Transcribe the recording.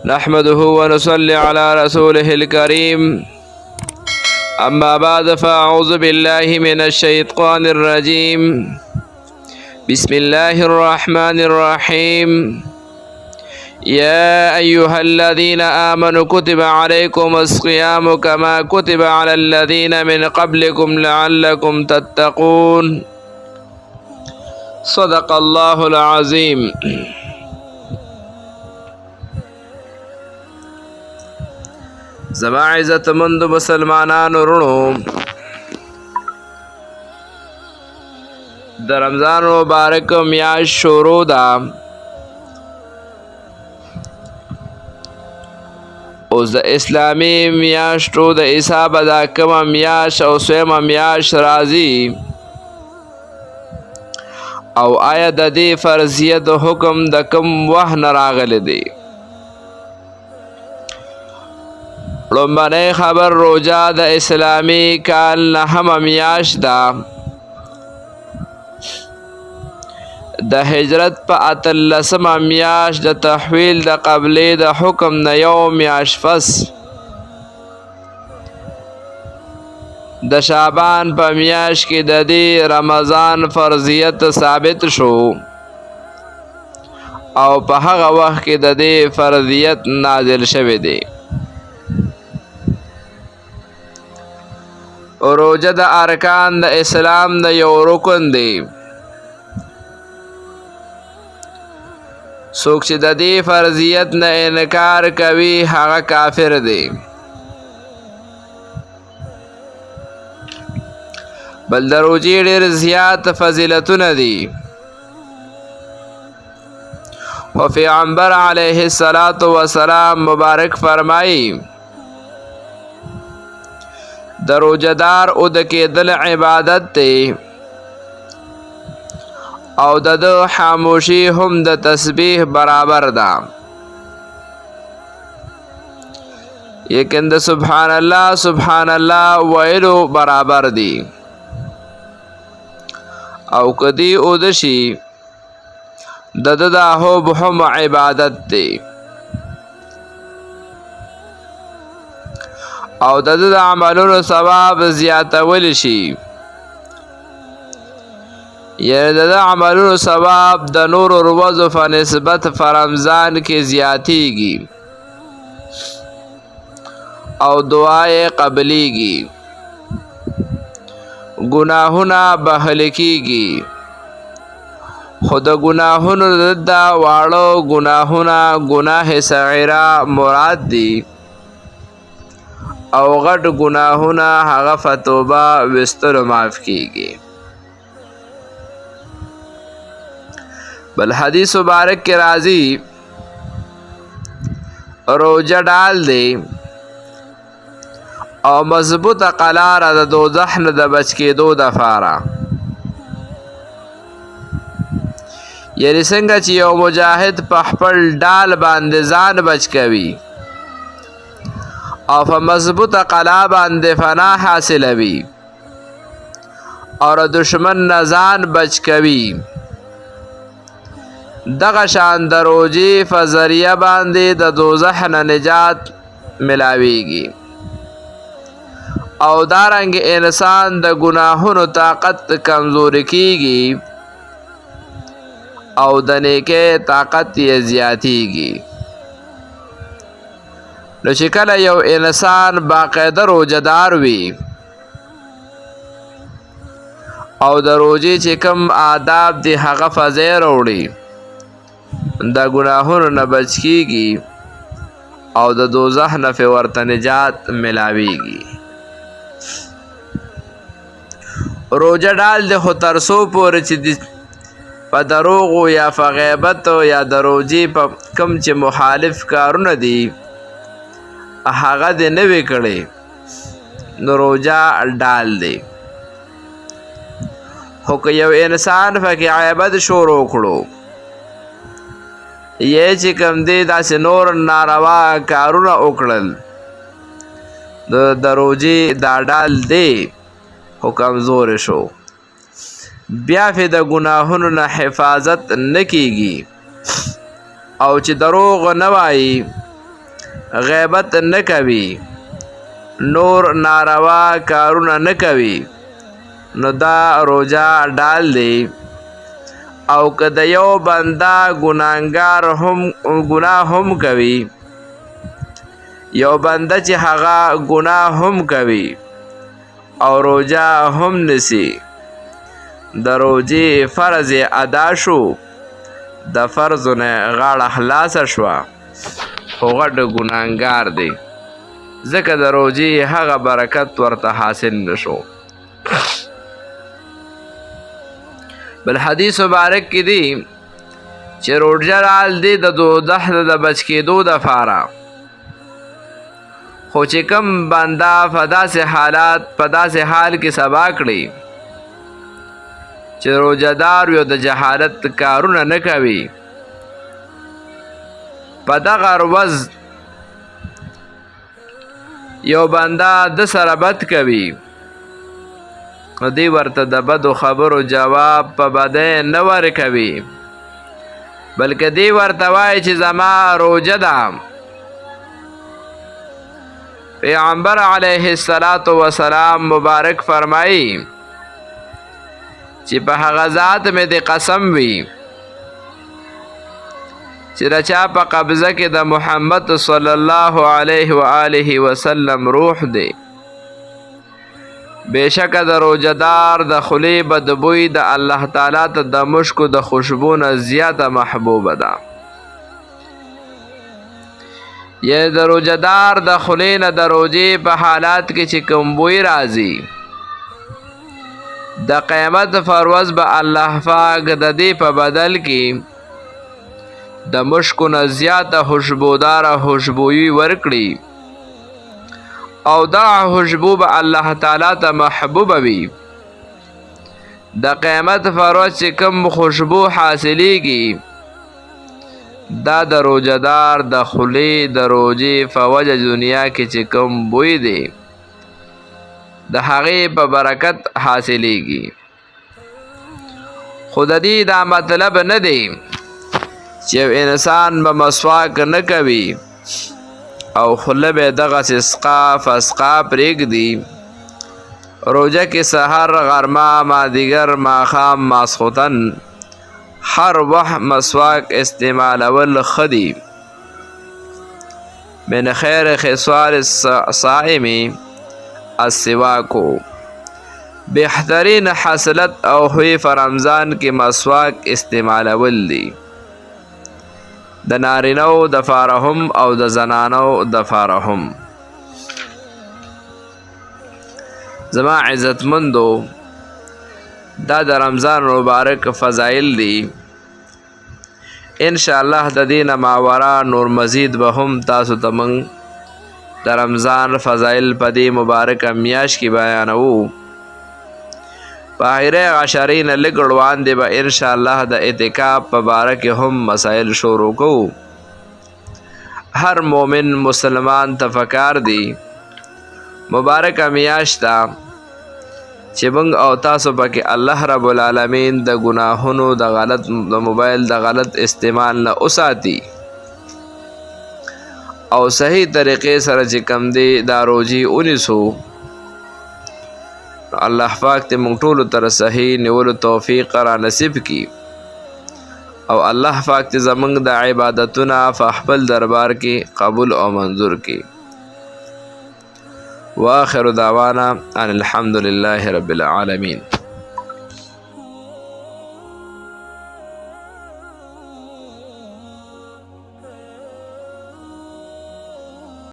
نحمده ونصلي على رسوله الكريم أما بعد فأعوذ بالله من الشيطان الرجيم بسم الله الرحمن الرحيم يا أيها الذين آمنوا كتب عليكم الصيام كما كتب على الذين من قبلكم لعلكم تتقون صدق الله العظيم. زما عزت مند مسلمانانو رونو، د رمضان مبارک میاشت شروع ده. اوس د اسلامي میاشتو د حسابه دا کومه میاشت او سویمه میاشت راځي، او آیا د دې فرضیت حکم د کوم وخت نه راغلی دی؟ لومبنی خبر روژه د اسلامی کال نهمه میاشت ده. د هجرت په اتلسمه میاشت د تحویل د قبلې د حکم نه یو میاشت پس د شعبان په میاشت کې د دې رمضان فرضیت ثابت شو، او په هغه وخت کې د دې فرضیت نازل شوی دی. روژه د ارکان د اسلام د یو رکن دی. څوک چې د دې فرضیت نه انکار کوي هغه کافر دی. بل د روژې ډېر زیات فضیلتونه دي. خو پیغمبر علیه السلام مبارک فرمایي د روژهدار او د کېدل عبادت دی، او د ده خاموشي هم د تسبیح برابر ده. یقین د سبحان الله ویلو برابر دی. او کدی او دشي د ده دا هم عبادت دی، او د ده د عملونو ثواب زیاتول شي. یعنی د ده عملونو ثواب د نورو ورځو په نسبت په رمضان کې زیاتیږي، او دعا یې قبلیږي، ګناهونه بخښل کیږي. خو د ګناهونو د واړو ګناهونه ګناه صغیره مراد دي، او غټ ګناهونه هغه په توبه ویستلو معاف کیږي. بل حدیث مبارک کې راځي روژه ډال دی او مضبوطه قلاره د دوزخ نه د بچ کېدو دپاره. یعنې څنګه چې یو مجاهد په خپل ډال باندې ځان بچ کوي او په مضبوطه قلعه باندې پناه حاصلوي او د دشمن نه ځان بچ کوي، دغه شان د روژې په ذریعه باندې د دوزخ نه نجات ملاویږي. او دارنګ انسان د ګناهونو طاقت کمزوري کیږي، او د نیکۍ طاقت یې زیاتیږي. نو چې کله یو انسان باقاعده روژهدار وي او د روژې چې کوم آداب دي هغه په ځای راوړي، د ګناهونو نه بچ کیږي، او د دوزخ نه پې ورته نجات ملاویږي. روژه ډال دی، خو تر څو پورې چې په دروغو یا په غیبتو یا د روژې په کوم چې مخالف کارونه دي هغه دې نه وي کړی، نو روژه ډال دی. خو که یو انسان پکې غیبت شروع کړو یا چې کوم دی داسې نور ناروا کارونه وکړل، د روژې دا ډال دی خو کمزوری شو، بیا پې د ګناهونو نه حفاظت نه کیږي، او چې دروغ نه وایي غیبت نه کوي، نور ناروا کارونه نه کوي، نو دا روزه ډال دی. او که د یو بنده ګناه هم کوي، یو بنده چې هغه ګناه هم کوي او روزه هم نسی، د روزې فرض ادا شو، د فرضو نه غاړه خلاصه شوه، خو غټ ګناهګار دی، ځکه د روزې هغه برکت ورته حاصل نشو. بل حدیث مبارک کې دی چې روزه رال دی د دوزخ د بچ کېدو دپاره، خو چې کم بنده په داسې حال کې سبا کړي چې روزهدار یو د جهالت کارونه نه کوي، په دغه ورځ یو بنده د سره بد کوي، نو دی ورته د بدو خبرو جواب په بدۍ نه ورکوي، بلکې دی ورته وایي چې زما روزه ده. پیغمبر علیه السلام مبارک فرمایي چې په هغه ذات مې د قسم وي چې د چا په قبضه کې د محمد صلی الله علیه و آله وسلم روح دی، بېشکه د روزهدار د خولې بدبوی د الله تعالی ته د مشکو د خوشبو نه زیاته محبوبه ده. یعنې د روزهدار د خولې نه د روزې په حالات کې چې کوم بوی راځي، د قیامت پر ورځ به الله پاک د دې په بدل کې د مشکو نه زیاته خوشبوداره خوشبویي ورکړي، او دا خوشبو به الله تعالی ته محبوبه وي. د قیامت پر ورځ چې کوم خوشبو حاصلیږي، دا د روزهدار د خولې د روزې په وجه دنیا کې چې کوم بوی دی د هغې په برکت حاصلیږي. خو د دې دا مطلب نه دی چې یو انسان به مسواک نه کوي او خوله به دغسې سقا فسقا پرېږدي، روزه کې سحر، غرمه، مازدیګر، ماښام، ماسخوتن هر وخت مسواک استعمالول ښه دي. من خیر خصال الصائم السواکو، بهترین حاصلت او خوی په رمضان کې مسواک استعمالول دي، د نارینو دپاره هم او د زنانو دپاره هم. زما عزتمندو، دا د رمضان مبارک فضایل دي. انشاءالله د دې نه ماوراء نور مزید به هم تاسو ته موږ د رمضان فضایل په دې مبارکه میاشت کې بیانوو. په آخرې عشرې نه لږ وړاندې به انشاءالله د اعتکاف په باره کې هم مسایل شروع کوو. هر مومن مسلمان ته پکار دی مبارکه میاشت ته چې موږ او تاسو پکې الله رب العالمین د ګناهونو د موبایل د غلط استعمال نه وساتي، او صحیح طریقې سره چې کم دی دا روزي ونیسو. الله پاک ته موږ ټولو ته صحیح نیولو توفیق را نصیب کړي، او الله پاک ته زموږ د عبادتونه په خپل دربار کې قبول او منظور کړي. واخر دعوانا ان الحمد لله رب العالمين.